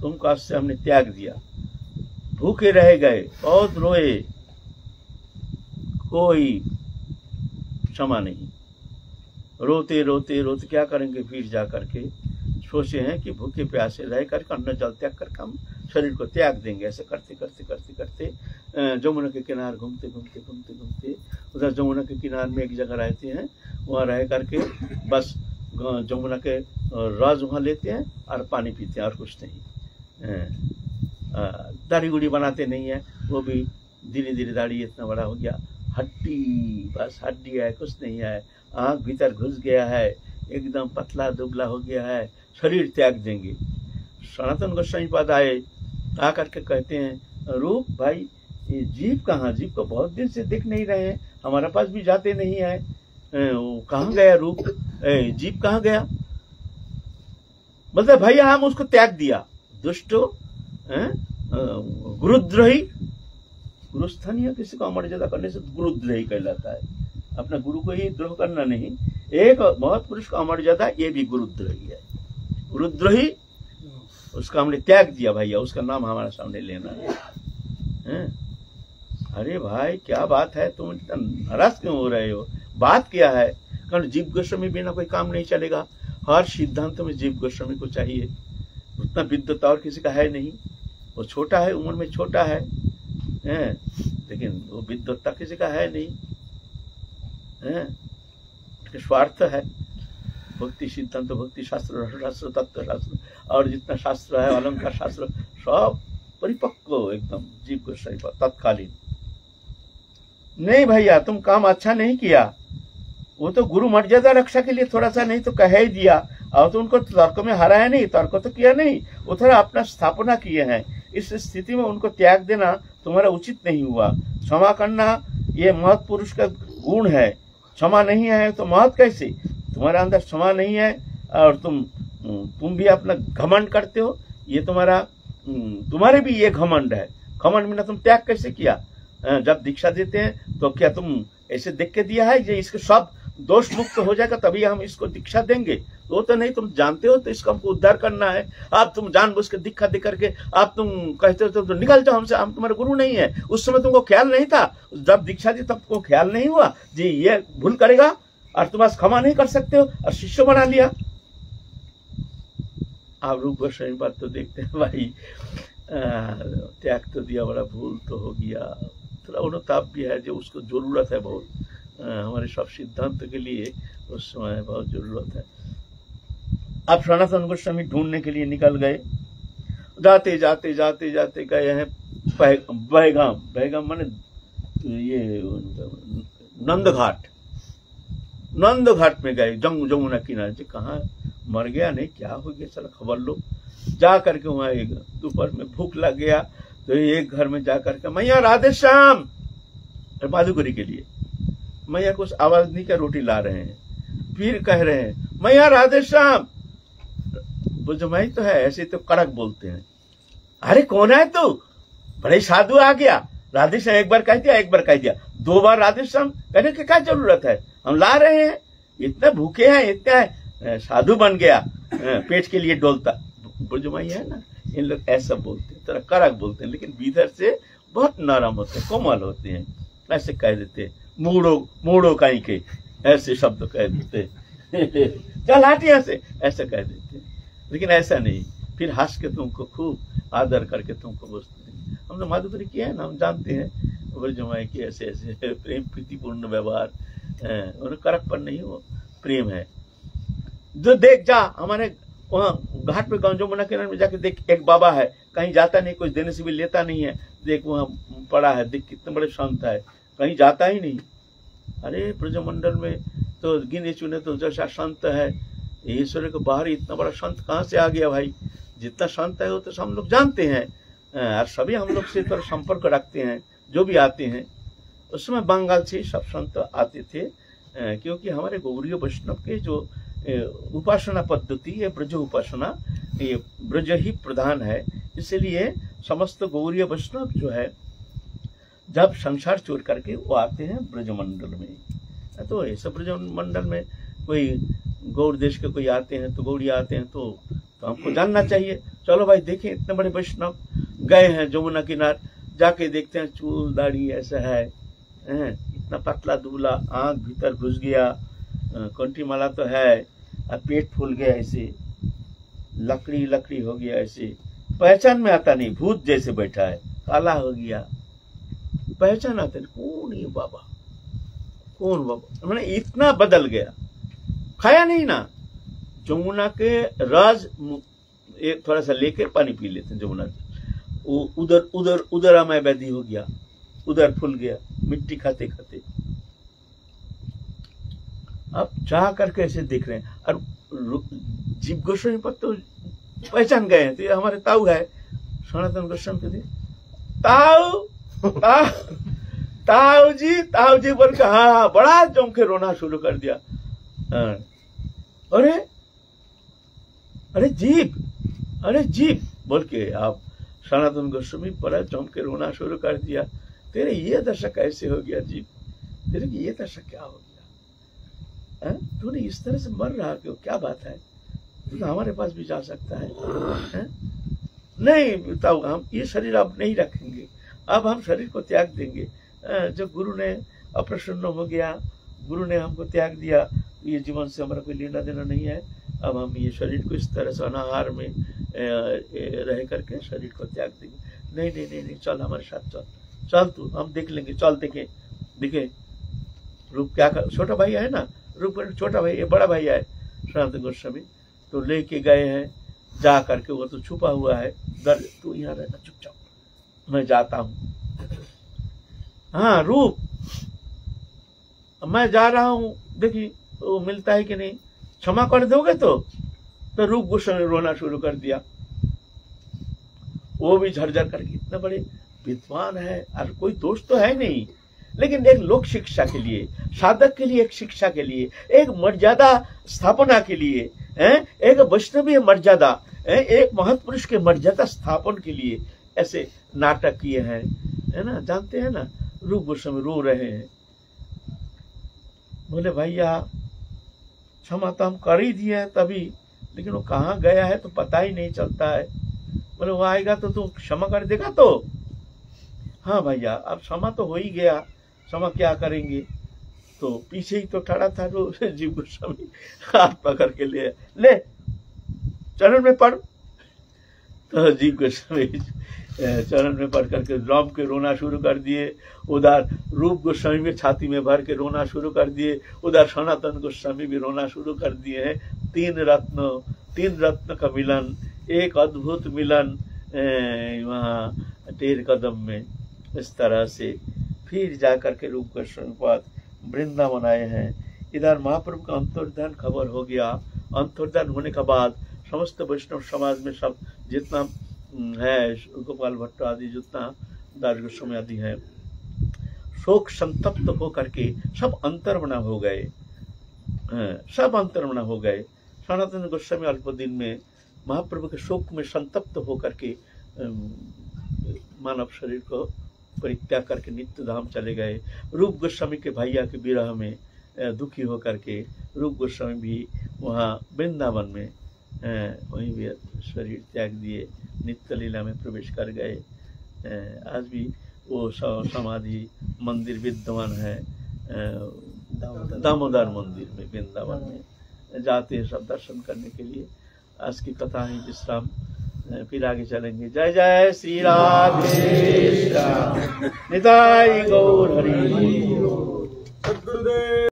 तुमको आज से हमने त्याग दिया। भूखे रह गए, बहुत रोए, कोई क्षमा नहीं। रोते रोते रोते क्या करेंगे, फिर जा करके सोचे हैं कि भूखे प्यासे रह करके अन्न जल त्याग करके हम शरीर को त्याग देंगे। ऐसे करते करते करते करते जमुना के किनारे घूमते घूमते घूमते घूमते उधर जमुना के किनारे में एक जगह रहते हैं, वहाँ रह करके बस जमुना के रस वहाँ लेते हैं और पानी पीते हैं और कुछ नहीं। दाढ़ी गुड़ी बनाते नहीं है, वो भी धीरे धीरे दाढ़ी इतना बड़ा हो गया, हड्डी, बस हड्डी है, कुछ नहीं है, आँख भीतर घुस गया है, एकदम पतला दुबला हो गया है, शरीर त्याग देंगे। सनातन गोस्वामी पाद आए, आकर के कहते हैं, रूप भाई ये जीव कहाँ, जीव को बहुत दिन से देख नहीं रहे हैं, हमारे पास भी जाते नहीं है, वो कहाँ गया रूप, जीव कहाँ गया। मतलब भैया हम उसको त्याग दिया, दुष्टो, गुरुद्रोही, गुरुस्थानीय किसी को अमर्यादा करने से गुरुद्रोही कहलाता है। अपना गुरु को ही द्रोह करना नहीं, एक बहुत पुरुष का अमर्यादा, ये भी गुरुद्रोही है। गुरुद्रोही, उसका हमने त्याग दिया भैया, उसका नाम हमारे सामने लेना है। अरे भाई क्या बात है, तुम इतना नाराज क्यों हो रहे हो, बात क्या है। कारण जीव गोस्वामी बिना कोई काम नहीं चलेगा, हर सिद्धांत में जीव गोस्वामी को चाहिए। उतना विद्वता और किसी का है नहीं, वो छोटा है, उम्र में छोटा है, लेकिन वो विद्वता किसी का है नहीं, स्वार्थ है। भक्ति सिद्धांत, भक्ति शास्त्र, रसशास्त्र, तत्व शास्त्र और जितना शास्त्र है, अलंकार शास्त्र, सब परिपक्व एकदम जीव गोस्वामी पर तत्कालीन। नहीं भैया तुम काम अच्छा नहीं किया, वो तो गुरु मर्यादा रक्षा के लिए थोड़ा सा नहीं तो कह ही दिया, और तो उनको तर्क में हराया नहीं, तर्क तो किया नहीं, वो थोड़ा अपना स्थापना किए हैं। इस स्थिति में उनको त्याग देना तुम्हारा उचित नहीं हुआ। क्षमा करना ये महत् पुरुष का गुण है, क्षमा नहीं है तो महत् कैसे, तुम्हारा अंदर क्षमा नहीं है और तुम भी अपना घमंड करते हो, ये तुम्हारे भी ये घमंड है। घमंड में ना तुम त्याग कैसे किया। जब दीक्षा देते हैं तो क्या तुम ऐसे देख के दिया है कि इसके सब दोष मुक्त हो जाएगा तभी हम इसको दीक्षा देंगे, तो नहीं, तुम जानते हो तो इसको हमको उद्धार करना है। आप तुम जानबूझ के दीक्षा दे करके आप तुम कहते हो तो निकल जाओ हमसे, हम तुम्हारे गुरु नहीं है। उस समय तुमको ख्याल नहीं था, जब दीक्षा दी तब तुमको ख्याल नहीं हुआ जी ये भूल करेगा और तुम आज क्षमा नहीं कर सकते हो और शिष्य बना लिया। आप रूप गोस्वामी बात तो देखते हैं भाई, त्याग तो दिया, बड़ा भूल तो हो गया, थोड़ा अनुताप भी है जो उसको जरूरत है बहुत, हमारे सब सिद्धांत के लिए उस समय बहुत जरूरत है। अब सनातन गोस्वामी ढूंढने के लिए निकल गए, जाते जाते जाते जाते गए हैं बहगाम, बहगाम माने ये नंद घाट में गए, जमुना किनारे। कहाँ मर गया नहीं, क्या हो गया, चलो खबर लो। जा करके वहां एक दोपहर में भूख लग गया तो एक घर में जा करके मैया राधे श्याम, माधुकरी के लिए मैया कुछ आवाज नहीं कर रोटी ला रहे हैं, फिर कह रहे हैं मैया राधे श्याम। बुझमाई तो है, ऐसे तो कड़क बोलते हैं। अरे कौन है तू, बड़े साधु आ गया, राधे श्याम एक बार कह दिया, एक बार कह दिया, 2 बार राधे श्याम कहने की क्या जरूरत है, हम ला रहे हैं, इतने भूखे हैं, इतना साधु बन गया, पेट के लिए डोलता। बुझमाई है ना, इन लोग ऐसा बोलते हैं, थोड़ा कड़क बोलते हैं, लेकिन भीतर से बहुत नरम होते हैं, कोमल होते हैं। ऐसे कह देते हैं, मूड़ो काई के, ऐसे शब्द कह देते चल हटिया से, ऐसे कह देते हैं। लेकिन ऐसा नहीं, फिर हंस के तुमको खूब आदर करके तुमको बोलते हैं। हमने माधुकरी किया है ना, हम जानते हैं ब्रजमाई की ऐसे ऐसे प्रेम प्रीतिपूर्ण व्यवहार, उन्हें कड़क पर नहीं, वो प्रेम है। जो देख जा, हमारे वहाँ घाट पे जमुना किनारे में जाके देख, एक बाबा है, कहीं जाता नहीं, कुछ देने से भी लेता नहीं है, देख वहाँ पड़ा है, देख कितने बड़े संत है, कहीं जाता ही नहीं। अरे ब्रजमंडल में तो गिने चुने तो जैसा संत है, ईश्वर के बाहर इतना बड़ा संत कहाँ से आ गया भाई। जितना संत है वो तो हम लोग जानते हैं, और सभी हम लोग से तो संपर्क रखते हैं, जो भी आते हैं। उस समय बंगाल से सब संत आते थे, क्योंकि हमारे गौड़ीय वैष्णव के जो उपासना पद्धति है ब्रज उपासना, ये ब्रज ही प्रधान है। इसलिए समस्त गौड़ीय वैष्णव जो है जब संसार छोड़ करके वो आते हैं ब्रजमंडल में। तो ऐसे ब्रजमंडल में कोई गौड़ देश के कोई आते हैं तो गौड़ी आते हैं तो हमको जानना चाहिए। चलो भाई देखें, इतने बड़े वैष्णव गए हैं जमुना किनार, जाके देखते हैं चूल दाढ़ी ऐसा है, इतना पतला दुबला, आंख भीतर घुस गया, कंठी माला तो है, और पेट फूल गया ऐसे, लकड़ी लकड़ी हो गया ऐसे, पहचान में आता नहीं, भूत जैसे बैठा है, काला हो गया, पहचान आता नहीं कौन ये बाबा, कौन बाबा, मैंने इतना बदल गया। खाया नहीं ना, जमुना के राज एक थोड़ा सा लेके पानी पी लेते हैं जमुना के, उधर उधर उधर अमय वैधि हो गया, उधर फूल गया मिट्टी खाते खाते। अब चाह करके ऐसे देख रहे हैं, और जीव गोस्वामी पर तो पहचान गए हैं, तो ये हमारे ताऊ है सनातन गोस्वामी के, ताऊ जी बोल के हाँ बड़ा जम के रोना शुरू कर दिया। अरे जीव बोल के आप सनातन गोस्वामी बड़ा जम के रोना शुरू कर दिया। तेरे ये दशा कैसे हो गया जीव, तेरे की ये दशा क्या हो गया, तूने इस तरह से मर रहा क्यों, क्या बात है, तू तो हमारे पास भी जा सकता है? नहीं बताओ, हम ये शरीर अब नहीं रखेंगे, अब हम शरीर को त्याग देंगे। जब गुरु ने अप्रसन्न हो गया, गुरु ने हमको त्याग दिया, ये जीवन से हमारा कोई लेना देना नहीं है, अब हम ये शरीर को इस तरह से अनाहार में रह करके शरीर को त्याग देंगे। नहीं, चल हमारे साथ चल तू, हम देख लेंगे, चल देखे रूप क्या कर, छोटा भाई है ना, रूप छोटा भाई, ये बड़ा भाई है सनातन गोस्वामी, तो लेके गए हैं, जा करके वो तो छुपा हुआ है, डर, तू यहाँ रहना चुपचाप, मैं जाता हूँ। हाँ रूप, मैं जा रहा हूँ, देखिए वो मिलता है कि नहीं, क्षमा कर दोगे तो रूप गोस्वामी रोना शुरू कर दिया। वो भी झरझर करके, इतने बड़े विद्वान है और कोई दोष तो है नहीं, लेकिन एक लोक शिक्षा के लिए, साधक के लिए, एक शिक्षा के लिए, एक मर्यादा स्थापना के लिए, एक वैष्णवीय मर्यादा, एक महत्पुरुष के मर्यादा स्थापन के लिए ऐसे नाटक किए हैं, है ना। जानते हैं ना, रूप गोस्वामी रो रहे हैं, बोले भैया क्षमा तो हम कर ही दिए हैं तभी, लेकिन वो कहाँ गया है तो पता ही नहीं चलता है। बोले वो आएगा तो तू क्षमा कर देगा? तो हाँ भैया अब क्षमा तो हो ही गया, क्षमा क्या करेंगे। तो पीछे ही तो खड़ा था जो जीव गोस्वामी, हाथ पकड़ के ले चरण में पड़। तो जीव गोस्वामी चरण में पढ़ करके राम के रोना शुरू कर दिए, उधर रूप गोस्वामी में छाती में भर के रोना शुरू कर दिए, उधर सनातन गोस्वामी भी रोना शुरू कर दिए हैं। तीन रत्न का मिलन, एक अद्भुत मिलन वहाँ टेर कदम में। इस तरह से फिर जाकर के रूप गोस्वामी पाद वृंदावन आए हैं। इधर महाप्रभु का अंतर्धान खबर हो गया। अंतर्धान होने के बाद समस्त वैष्णव समाज में सब जितना है, गोपाल भट्ट आदि जितना दास गोस्वामी आदि है, शोक संतप्त होकर के सब अंतर्मना हो गए, सब अंतर्मना हो गए। सनातन गोस्वामी अल्प दिन में महाप्रभु के शोक में संतप्त होकर के मानव शरीर को परित्याग करके नित्य धाम चले गए। रूप गोस्वामी के भैया के विरह में दुखी होकर के रूप गोस्वामी भी वहाँ वृंदावन में वहीं भी शरीर त्याग दिए, नित्य लीला में प्रवेश कर गए। आज भी वो समाधि मंदिर विद्यमान है दामोदर मंदिर में, वृंदावन में जाते हैं सब दर्शन करने के लिए। आज की कथा है विश्राम, फिर आगे चलेंगे। जय जय श्री राधे श्याम, निताई गौर हरि।